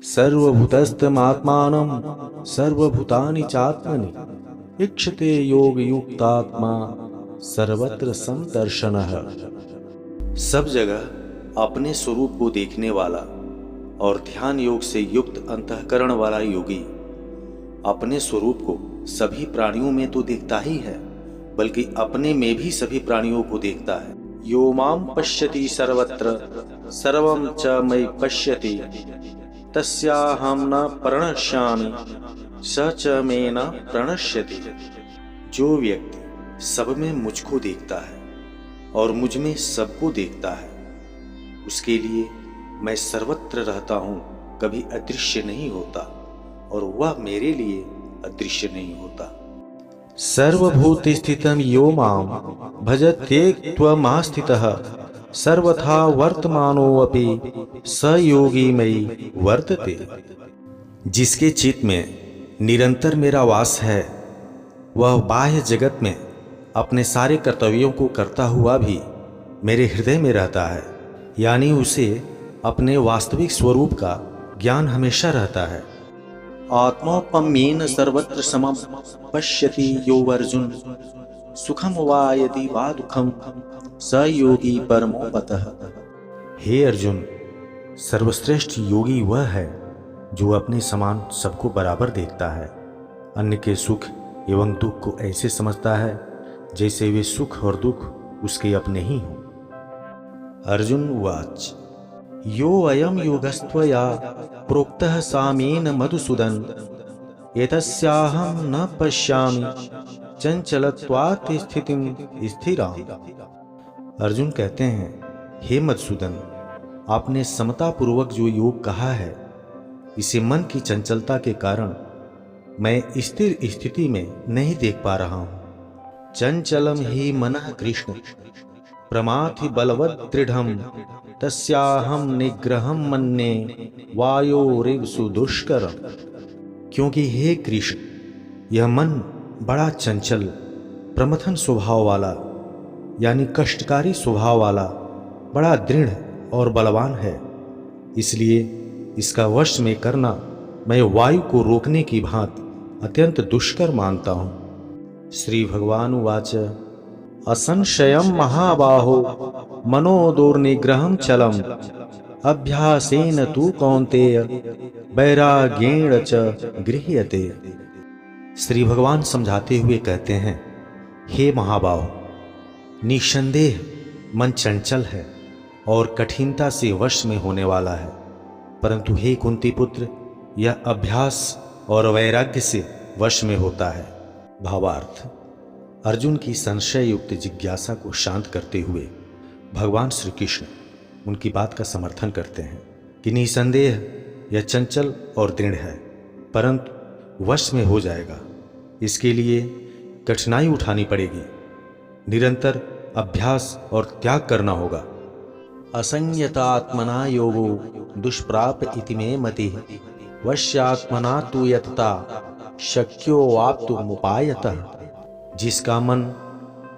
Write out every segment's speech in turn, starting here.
सर्वभूतस्थमात्मानं सर्वभूतानि चात्मनि इक्षते योग युक्तात्मा सर्वत्र समदर्शनः। सब जगह अपने स्वरूप को देखने वाला और ध्यान योग से युक्त अंतःकरण वाला योगी अपने स्वरूप को सभी प्राणियों में तो देखता ही है, बल्कि अपने में भी सभी प्राणियों को देखता है। यो माम पश्यति सर्वत्र सर्वं च मयि पश्यति तस्याहं न प्रणश्यामि स च मे न प्रणश्यति। जो व्यक्ति सब में मुझको देखता है और मुझ में सबको देखता है, उसके लिए मैं सर्वत्र रहता हूं, कभी अदृश्य नहीं होता और वह मेरे लिए अदृश्य नहीं होता। सर्वभूत स्थितं यो मां भजत्येकत्वमास्थितः सर्वथा वर्तमानोऽपि स योगी मयि वर्तते। जिसके चित्त में निरंतर मेरा वास है, वह बाह्य जगत में अपने सारे कर्तव्यों को करता हुआ भी मेरे हृदय में रहता है, यानी उसे अपने वास्तविक स्वरूप का ज्ञान हमेशा रहता है। आत्मौपम्येन सर्वत्र समं पश्यति यो अर्जुन सुखम वा यदि वा दुखम स योगी परमो मतः। हे अर्जुन, सर्वश्रेष्ठ योगी वह है जो अपने समान सबको बराबर देखता है, अन्य के सुख एवं दुख को ऐसे समझता है जैसे वे सुख और दुख उसके अपने ही हों। अर्जुन उवाच यो अयम योगस्त्वया प्रोक्तः सामेन मधुसूदन एतस्याहं न पश्यामि चंचलत्वात् स्थितिं स्थिराम्। अर्जुन कहते हैं, हे मधुसूदन, आपने समता पूर्वक जो योग कहा है, इसे मन की चंचलता के कारण मैं स्थिर स्थिति में नहीं देख पा रहा हूं। चंचलम ही मनः कृष्ण प्रमाथि बलवत् दृढ़ं तस्याहं निग्रहं मन्ये वायोरिव सुदुष्करम्। क्योंकि हे कृष्ण, यह मन बड़ा चंचल प्रमथन स्वभाव वाला यानी कष्टकारी स्वभाव वाला बड़ा दृढ़ और बलवान है, इसलिए इसका वश में करना मैं वायु को रोकने की भांति अत्यंत दुष्कर मानता हूं। श्री भगवान उवाच असंशयं महाबाहो मनोदुर्निग्रहं चलम् अभ्यासेन तु कौन्तेय वैराग्येण च गृह्यते। श्री भगवान समझाते हुए कहते हैं, हे महाबाहो, निसंदेह मन चंचल है और कठिनता से वश में होने वाला है, परंतु हे कुंती पुत्र, यह अभ्यास और वैराग्य से वश में होता है। भावार्थ, अर्जुन की संशय युक्त जिज्ञासा को शांत करते हुए भगवान श्री कृष्ण उनकी बात का समर्थन करते हैं कि निसंदेह यह चंचल और दृढ़ है, परंतु वश में हो जाएगा। इसके लिए कठिनाई उठानी पड़ेगी, निरंतर अभ्यास और त्याग करना होगा। असंयतात्मना योगो दुष्प्राप इति मे मतिः वश्यात्मना तु यतता शक्यो वाप्तुमुपायतः। जिसका मन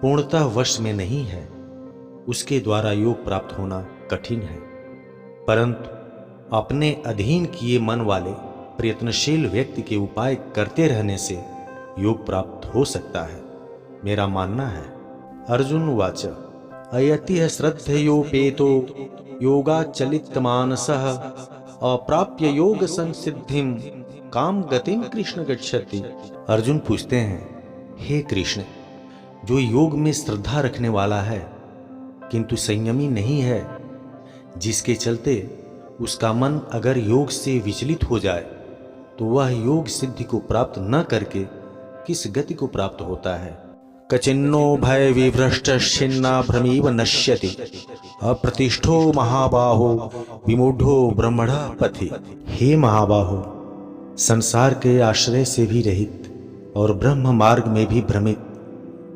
पूर्णतः वश में नहीं है, उसके द्वारा योग प्राप्त होना कठिन है, परंतु अपने अधीन किए मन वाले प्रयत्नशील व्यक्ति के उपाय करते रहने से योग प्राप्त हो सकता है, मेरा मानना है। अर्जुन उवाच अयति श्रद्धयोपेतो योगाचलित मानसः अप्राप्य योग संसिद्धिं काम गतिं कृष्ण गच्छति। अर्जुन पूछते हैं, हे कृष्ण, जो योग में श्रद्धा रखने वाला है किंतु संयमी नहीं है, जिसके चलते उसका मन अगर योग से विचलित हो जाए तो वह योग सिद्धि को प्राप्त न करके किस गति को प्राप्त होता है। कचिन्नो भय विभ्रष्ट छिन्ना भ्रमीव नश्यति अप्रतिष्ठो महाबाहो विमूढ़ो ब्रह्मण पथि। हे महाबाहो, संसार के आश्रय से भी रहित और ब्रह्म मार्ग में भी भ्रमित,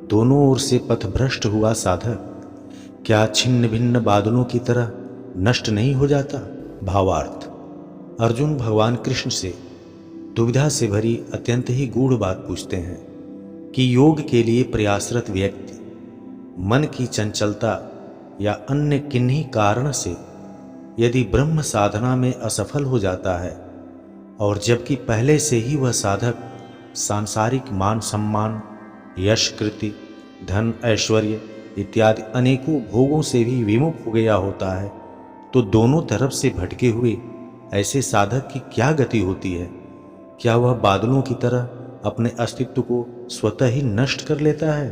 दोनों ओर से पथ भ्रष्ट हुआ साधक क्या छिन्न भिन्न बादलों की तरह नष्ट नहीं हो जाता। भावार्थ, अर्जुन भगवान कृष्ण से दुविधा से भरी अत्यंत ही गूढ़ बात पूछते हैं कि योग के लिए प्रयासरत व्यक्ति मन की चंचलता या अन्य किन्हीं कारण से यदि ब्रह्म साधना में असफल हो जाता है और जबकि पहले से ही वह साधक सांसारिक मान सम्मान, यश, कृति, धन, ऐश्वर्य इत्यादि अनेकों भोगों से भी विमुख हो गया होता है, तो दोनों तरफ से भटके हुए ऐसे साधक की क्या गति होती है? क्या वह बादलों की तरह अपने अस्तित्व को स्वतः ही नष्ट कर लेता है?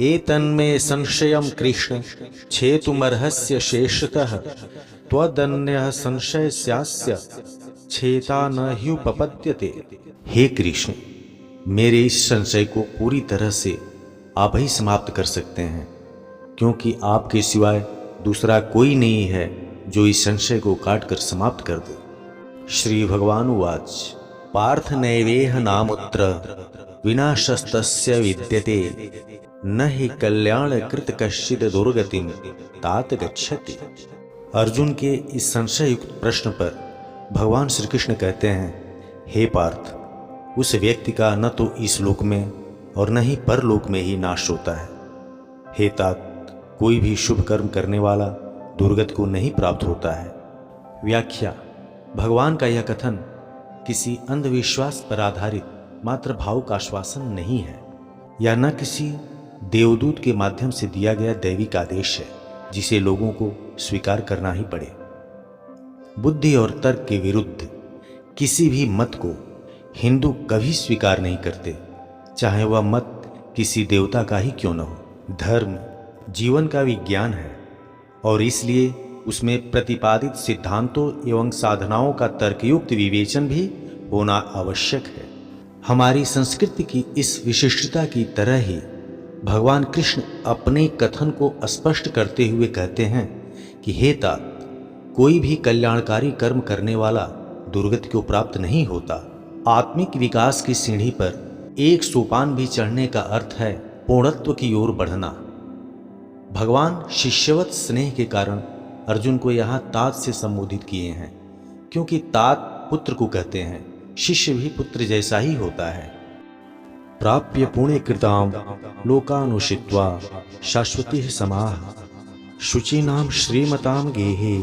एतन्मे संशयम कृष्ण छेतुमर्हस्य शेषतः त्वदन्यः संशय स्यास्य छेता न ह्युपपद्यते। हे कृष्ण, मेरे इस संशय को पूरी तरह से आप ही समाप्त कर सकते हैं, क्योंकि आपके सिवाय दूसरा कोई नहीं है जो इस संशय को काट कर समाप्त कर दे। श्री भगवान उवाच पार्थ नैवेह नामुत्र विनाशस्तस्य विद्यते न हि कल्याणकृत कश्चित् दुर्गतिं तात गच्छति। अर्जुन के इस संशय युक्त प्रश्न पर भगवान श्री कृष्ण कहते हैं, हे पार्थ, उस व्यक्ति का न तो इस लोक में और न ही परलोक में ही नाश होता है। हे तात, कोई भी शुभ कर्म करने वाला दुर्गति को नहीं प्राप्त होता है। व्याख्या: भगवान का यह कथन किसी अंधविश्वास पर आधारित मात्र भाव का आश्वासन नहीं है, या न किसी देवदूत के माध्यम से दिया गया दैविक आदेश है जिसे लोगों को स्वीकार करना ही पड़े। बुद्धि और तर्क के विरुद्ध किसी भी मत को हिंदू कभी स्वीकार नहीं करते, चाहे वह मत किसी देवता का ही क्यों न हो। धर्म जीवन का विज्ञान है और इसलिए उसमें प्रतिपादित सिद्धांतों एवं साधनाओं का तर्कयुक्त विवेचन भी होना आवश्यक है। हमारी संस्कृति की इस विशिष्टता की तरह ही भगवान कृष्ण अपने कथन को स्पष्ट करते हुए कहते हैं कि हे तात, कोई भी कल्याणकारी कर्म करने वाला दुर्गति को प्राप्त नहीं होता। आत्मिक विकास की सीढ़ी पर एक सोपान भी चढ़ने का अर्थ है पूर्णत्व की ओर बढ़ना। भगवान शिष्यवत स्नेह के कारण अर्जुन को यहाँ तात से संबोधित किए हैं, क्योंकि तात पुत्र को कहते हैं। शिष्य भी पुत्र जैसा ही होता है। प्राप्य पुण्य कृताम लोकानुषित्वा शाश्वती समाह शुचीनाम श्रीमताम गेहे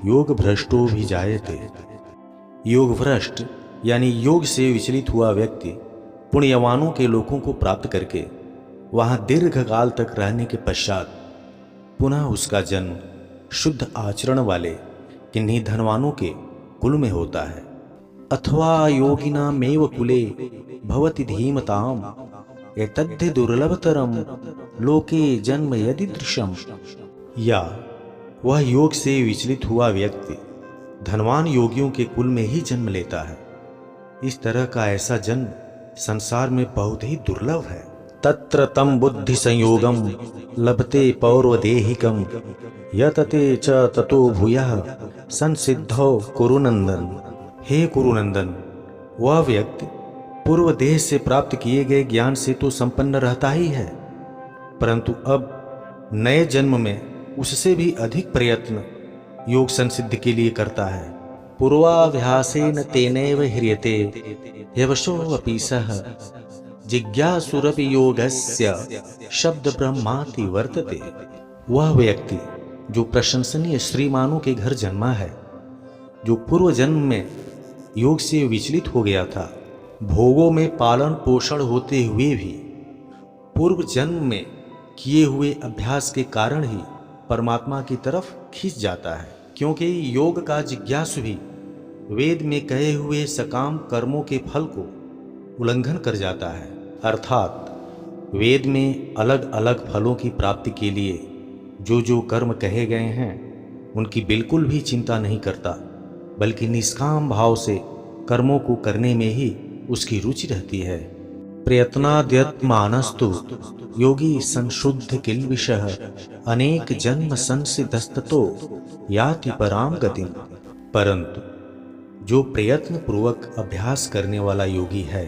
योग भ्रष्टो भी जायते। योग भ्रष्ट यानी योग से विचलित हुआ व्यक्ति पुण्यवानों के लोकों को प्राप्त करके वहां दीर्घ काल तक रहने के पश्चात पुनः उसका जन्म शुद्ध आचरण वाले किन्हीं धनवानों के कुल में होता है। अथवा योगिनामेव कुले भवति धीमताम एतद्धि दुर्लभतरम लोके जन्म यदीदृशम। या वह योग से विचलित हुआ व्यक्ति धनवान योगियों के कुल में ही जन्म लेता है। इस तरह का ऐसा जन्म संसार में बहुत ही दुर्लभ है। तत्र तम बुद्धि संयोगम लभते पौर्वदेहिकम यतते च ततो भूयः संसिद्धौ कुरुनंदन। हे कुरुनंदन, वह व्यक्ति पूर्व देह से प्राप्त किए गए ज्ञान से तो संपन्न रहता ही है, परंतु अब नए जन्म में उससे भी अधिक प्रयत्न योग संसिद्धि के लिए करता है। पूर्वाभ्यासेन तेनैव ह्रियते यवशोऽपि सः जिज्ञासुरपि योगस्य शब्द ब्रह्माति वर्तते। वह व्यक्ति जो प्रशंसनीय श्रीमानों के घर जन्मा है, जो पूर्व जन्म में योग से विचलित हो गया था, भोगों में पालन पोषण होते हुए भी पूर्व जन्म में किए हुए अभ्यास के कारण ही परमात्मा की तरफ खींच जाता है। क्योंकि योग का जिज्ञासु भी वेद में कहे हुए सकाम कर्मों के फल को उल्लंघन कर जाता है, अर्थात वेद में अलग अलग फलों की प्राप्ति के लिए जो जो कर्म कहे गए हैं उनकी बिल्कुल भी चिंता नहीं करता, बल्कि निष्काम भाव से कर्मों को करने में ही उसकी रुचि रहती है। प्रयत्नाद्यत्मानस्तु योगी संशुद्ध किल्बिषः अनेक जन्म संसिद्धस्ततो याति पराम गतिम। परंतु जो प्रयत्न पूर्वक अभ्यास करने वाला योगी है,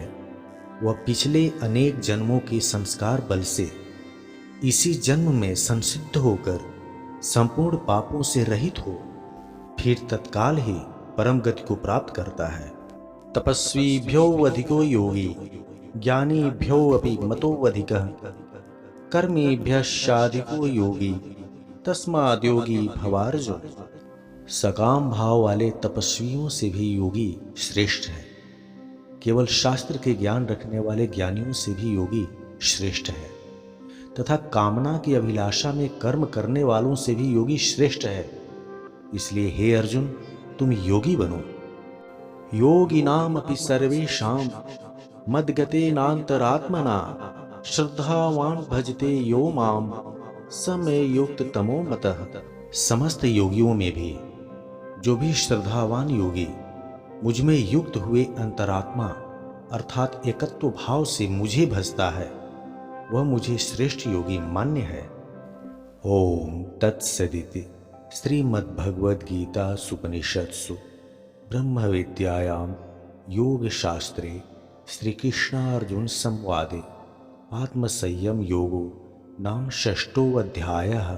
वह पिछले अनेक जन्मों के संस्कार बल से इसी जन्म में संसिद्ध होकर संपूर्ण पापों से रहित हो फिर तत्काल ही परम गति को प्राप्त करता है। तपस्वीभ्यो अधिको योगी ज्ञानीभ्यो अपि मतो अधिकः कर्मीभ्यश्चाधिको योगी तस्माद् योगी भवार्जुन। सकाम भाव वाले तपस्वियों से भी योगी श्रेष्ठ है। केवल शास्त्र के ज्ञान रखने वाले ज्ञानियों से भी योगी श्रेष्ठ है, तथा कामना की अभिलाषा में कर्म करने वालों से भी योगी श्रेष्ठ है। इसलिए हे अर्जुन, तुम योगी बनो। योगिनाम अपि सर्वेषां मद्गतेनान्तरात्मना श्रद्धावान भजते यो माम स मे युक्त तमो मतः। समस्त योगियों में भी जो भी श्रद्धावान योगी मुझ में युक्त हुए अंतरात्मा अर्थात एकत्व भाव से मुझे भजता है, वह मुझे श्रेष्ठ योगी मान्य है। ओम तत्सदिति। श्रीमद्भगवद्गीता सुपनिषत्सु ब्रह्म विद्यायां योग शास्त्रे श्री कृष्णार्जुन संवादे आत्मसंयम योगो नाम षष्ठोऽध्यायः।